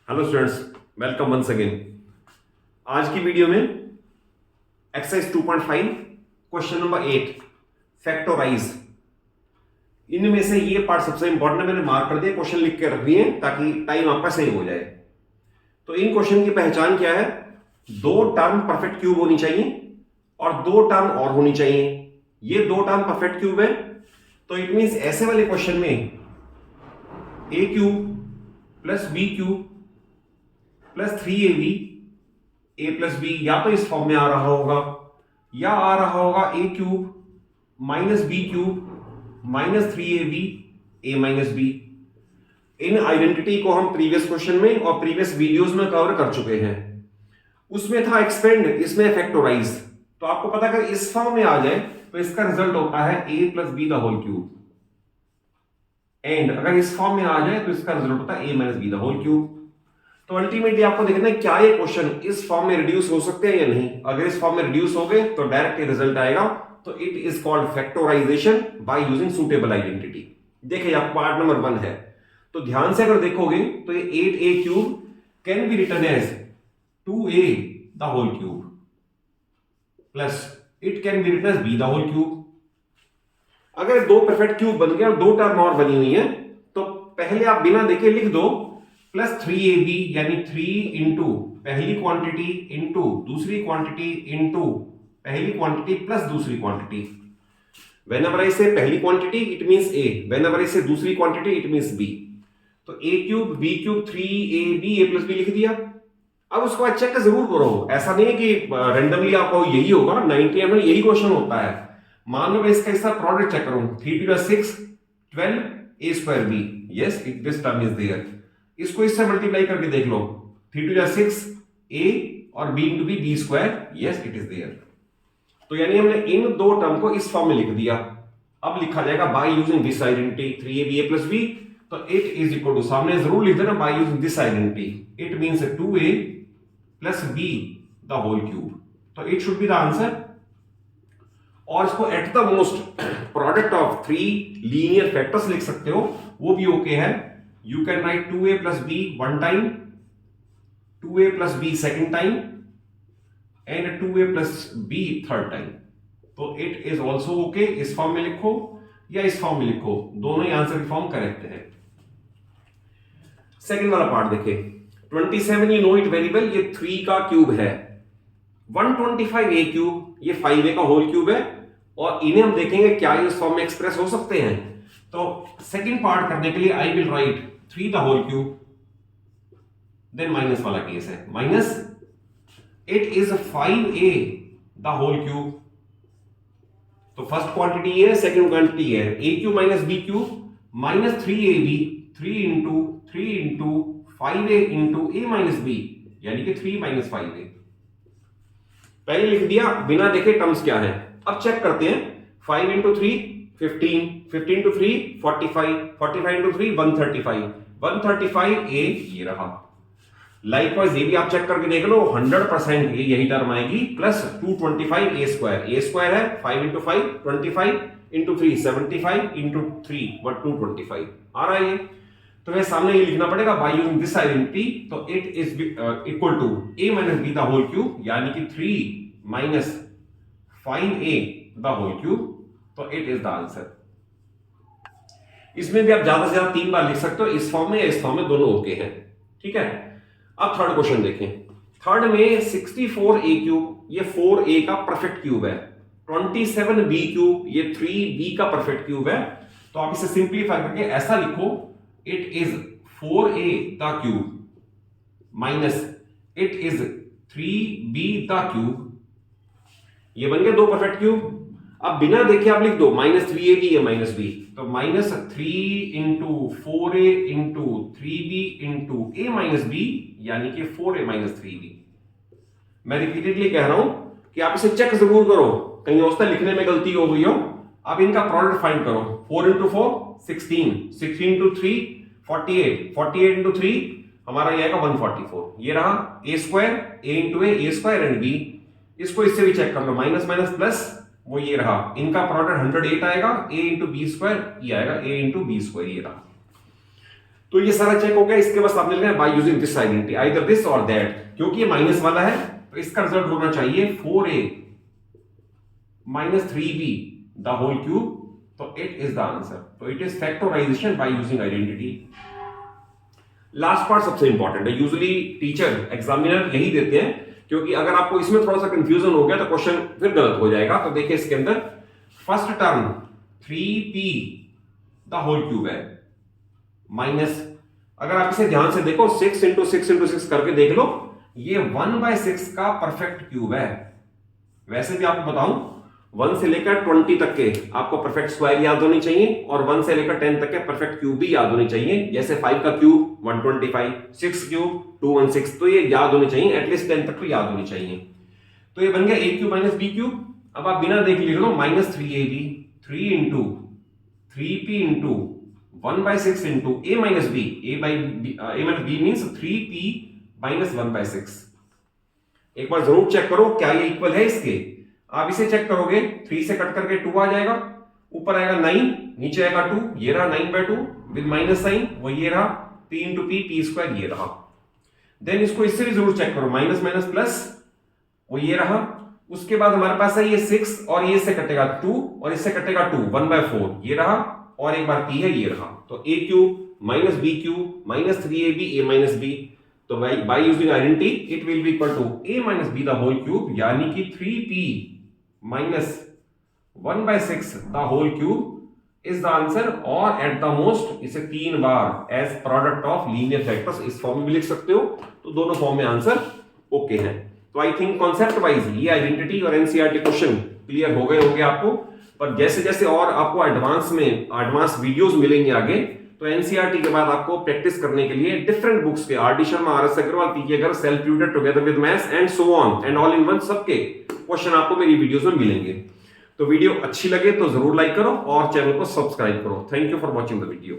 Hello students, welcome once again. आज की video में एक्सरसाइज 2.5 क्वेश्चन नंबर 8 फैक्टोराइज। इनमें से ये पार्ट सबसे इंपॉर्टेंट है, मैंने मार्क कर दिया, क्वेश्चन लिख के रख दिए ताकि टाइम आपका सेव हो जाए। तो इन क्वेश्चन की पहचान क्या है? दो टर्म परफेक्ट क्यूब होनी चाहिए और दो टर्म और होनी चाहिए। ये दो टर्म परफेक्ट क्यूब है, तो इट मींस ऐसे वाले क्वेश्चन में A cube plus B cube plus 3ab A plus B या तो इस फॉर्म में आ रहा होगा या आ रहा होगा A cube minus B cube minus 3ab A minus B. इन आइडेंटिटी को हम प्रीवियस क्वेश्चन में और प्रीवियस वीडियोस में कवर कर चुके हैं। उसमें था एक्सपेंड, इसमें फैक्टोराइज। तो आपको पता है अगर इस फॉर्म में आ जाए तो इसका रिजल्ट होता है A plus B the whole cube, and अगर इस फॉर्म में आ जाए तो इसका रिजल्ट होता है A minus B the whole cube. तो अल्टीमेटली आपको देखना है क्या ये क्वेश्चन इस फॉर्म में रिड्यूस हो सकते हैं या नहीं। अगर इस फॉर्म में रिड्यूस हो गए तो डायरेक्ट रिजल्ट आएगा। तो it is called factorisation by using suitable identity. देखिए आप पार्ट नंबर 1 है, तो ध्यान से अगर देखोगे तो ये 8a cube can be written as 2a the whole cube plus it can be written as b the whole cube. अगर दो परफेक्ट क्यूब बन गए और दो टर्म और बनी हुई है तो पहले आप बिना देखे लिख दो प्लस 3ab यानी 3 इंटू पहली क्वांटिटी इंटू दूसरी क्वांटिटी इंटू पहली क्वांटिटी प्लस दूसरी क्वांटिटी। व्हेनेवर आई से पहली quantity it means a, whenever I से दूसरी क्वांटिटी इट मींस b। तो a cube b cube 3ab a plus b लिख दिया। अब उसको बाद चेक जरूर करो, ऐसा नहीं है कि रैंडमली आपको यही होगा। 90 में यही क्वेश्चन होता है। मान लो मैं इसका प्रोडक्ट चेक करूं, 3 to the 6 12 a square b, yes this term is there। इसको इससे मल्टीप्लाई करके देख लो, 3 to the 6 a और b into b square, yes it is there। तो यानी हमने इन दो टर्म को इस फॉर्म में लिख दिया। अब लिखा जाएगा by using this identity 3ab a plus b। तो इट इज इक्वल टू, सामने जरूर लिख देना by using this identity, it means 2a plus b the whole cube. तो it should be the answer. और इसको at the most product of 3 linear factors लिख सकते हो, वो भी ओके है। You can write 2a plus b one time, 2a plus b second time, and 2a plus b third time। तो it is also okay। इस form में लिखो या इस फॉर्म में लिखो, दोनों ही आंसर की फॉर्म करेक्ट है। सेकंड वाला पार्ट देखिए, 27 you know it very well, ये 3 का क्यूब है। 125a क्यूब ये 5a का होल क्यूब है, और इन्हें हम देखेंगे क्या इस फॉर्म में एक्सप्रेस हो सकते हैं। तो सेकंड पार्ट करने के लिए I will write 3 the whole cube, then minus वाला केस है, minus it is 5a the whole cube. तो फर्स्ट क्वांटिटी है, सेकंड क्वांटिटी है, a cube minus b cube minus 3ab, 3 into 5a into a minus b, यानी कि 3 minus 5a। पहले लिख दिया बिना देखे टर्म्स क्या है। अब चेक करते हैं, 5 इंटू 3 15, 15 इंटू 3 45, 45 इंटू 3 135, 135a ये रहा। लाइकवाइज ये भी आप चेक करके देख लो, 100% यही टर्म आएगी, प्लस 225 a स्क्वायर है 5 इंटू 5 25 इंटू 3 75 इंटू 3 225 आ रहा है ये। तो मैं सामने ये लिखना पड़ेगा बाय यूजिंग दिस आइडेंटिटी। तो it is equal to a minus b the whole cube, यानी कि 3 minus 5a the whole cube. तो इट इज द आंसर। इसमें भी आप ज्यादा से ज्यादा 3 बार लिख सकते हो, इस फॉर्म में या इस फॉर्म में, दोनों ओके हैं। ठीक है, अब थर्ड क्वेश्चन देखें। थर्ड में 64a क्यूब ये 4a का परफेक्ट क्यूब है, 27b क्यूब ये 3b का परफेक्ट क्यूब है। तो आप इसे सिंप्लीफाई करके ऐसा लिखो, it is 4a the cube minus it is 3b the cube. ये बन गया दो परफेक्ट क्यूब। अब बिना देखे आप लिख दो माइनस 3ab या माइनस b। तो minus 3 into 4a into 3b into a minus b, यानी कि 4a माइनस 3b। मैं रिपीटेडली कह रहा हूं कि आप इसे चेक जरूर करो, कहीं हो सकता है लिखने में गलती हो गई हो। अब इनका प्रोडक्ट फाइंड करो, 4 इंटू 4 16, 16 इंटू 3 48, 48 इंटू 3 हमारा ये आएगा 144। ये रहा a square, a into a square and b। इसको इससे भी चेक कर लो, माइनस माइनस प्लस, वो ये रहा, इनका प्रोडक्ट 108 आएगा, a इंटू बी स्क्वायर ये आएगा a इंटू बी स्क्वायर, ये रहा। तो ये सारा चेक हो गया। इसके बाद आपने लिखा है bye using this identity, either this और दैट। क्योंकि ये माइनस वाला है तो इसका रिजल्ट होना चाहिए 4a - 3b the whole cube, तो इट इज द आंसर। तो it is factorisation by using identity. Last part सबसे इंपॉर्टेंट है, यूजुअली टीचर एग्जामिनर यही देते हैं, क्योंकि अगर आपको इसमें थोड़ा सा कंफ्यूजन हो गया तो क्वेश्चन फिर गलत हो जाएगा। तो देखिए इसके अंदर first term 3p the whole cube है माइनस, अगर आप इसे ध्यान से देखो 6 × 6 × 6 करके देख लो, ये 1/6 का परफेक्ट क्यूब है। वैसे भी आपको बताऊं 1 से लेकर 20 तक के आपको परफेक्ट स्क्वायर याद होनी चाहिए और 1 से लेकर 10 तक के परफेक्ट क्यूब भी याद होनी चाहिए। जैसे 5 का क्यूब 125, 6 क्यूब 216, तो ये याद होनी चाहिए, एटलीस्ट 10 तक तो याद होनी चाहिए। तो ये बन गया a क्यूब - b क्यूब। अब आप बिना देख लिख लो -3ab 3 × 3p × 1/6 × a - b, a - b means 3p - 1/6। एक बार जरूर चेक करो क्या ये इक्वल है इसके। आप इसे चेक करोगे 3 से कट करके 2 आ जाएगा, ऊपर आएगा 9, नीचे आएगा 2, ये रहा 9/2 विद माइनस साइन, वो ये रहा p × p t² ये रहा। देन इसको इससे भी जरूर चेक करो, माइनस माइनस प्लस, वो ये रहा। उसके बाद हमारे पास है ये 6 और ये इससे कटेगा 2 और इससे कटेगा 2, 1/4 ये रहा, और एक बार p है ये रहा। तो a cube - b cube -3ab a - b, तो by using identity it will be equal to a - b the whole cube, यानी कि 3p - 1/6 the whole cube is the answer. और एट द मोस्ट इसे 3 बार as product of linear factors इस form में भी लिख सकते हो। तो दोनों फॉर्म में आंसर ओके है। तो आई थिंक कॉन्सेप्ट वाइज ये आइडेंटिटी और एनसीईआरटी क्वेश्चन क्लियर हो गए होंगे आपको। पर जैसे जैसे और आपको एडवांस वीडियोस मिलेंगे आगे, तो एनसीईआरटी के बाद आपको प्रैक्टिस करने के लिए डिफरेंट बुक्स के R D Sharma, R S Agarwal, P K अगर, self tutor, together with maths and so on and all in one, सबके क्वेश्चन आपको मेरी वीडियोस में मिलेंगे। तो वीडियो अच्छी लगे तो जरूर लाइक करो और चैनल को सब्सक्राइब करो। Thank you for watching the video.